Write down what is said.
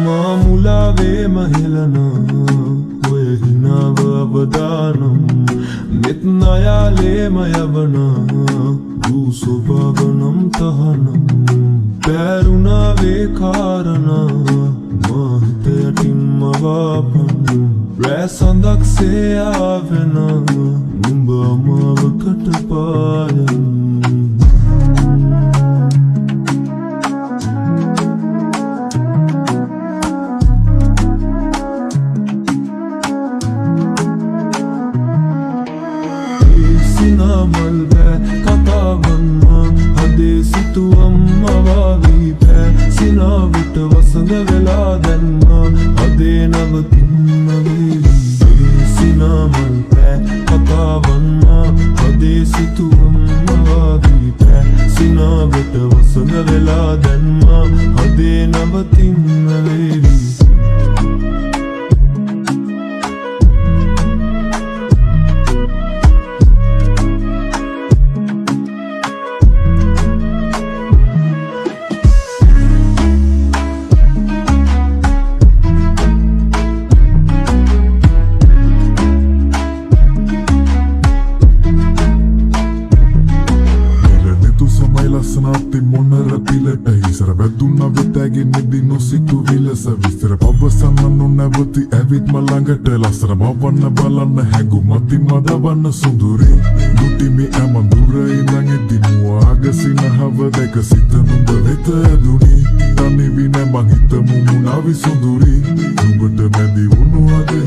మాములావే మహిళన వయహినవదానం నిత్నయాలే మయవన భూసుభవనం తహనం పేరునవే కారణ මහිතයටින්මවාපන් රැසඳක් සේයාවෙන නුඹ මාවකට පායන් සිනමල් බෑ කතාවන්ම හදේ සිතුවම් මවාවී බෑ සිනාවිට වසඟ වෙලා දැන්ම හදේ නවතින්න වේවි සිනමල් බෑ කතාවන්ම හදේ සිතුවම් මවාවී බෑ සිනාවිට වසඟ වෙලා දැන්ම හදේ නවතින්න වේවි ලස්සනත්ති මොනර පිලට හිසර වැදුන්න වෙතැගෙන දිනු සිතු විලස විස්තර පවසන්න නොනැවති ඇවිත් මළඟට ලස්සන බවන්න බලන්න හැඟු මති මදවන්න සුඳුරේ දුටිමි ඇමඳුර ඉඳන් එදිමුව ආගසින හව දැක සිත නුඹ වෙත ඇදුනේ තනිවි නැ මං හිත මුමුණාවි සුඳුරේ නුඹට මැදි වුණු අද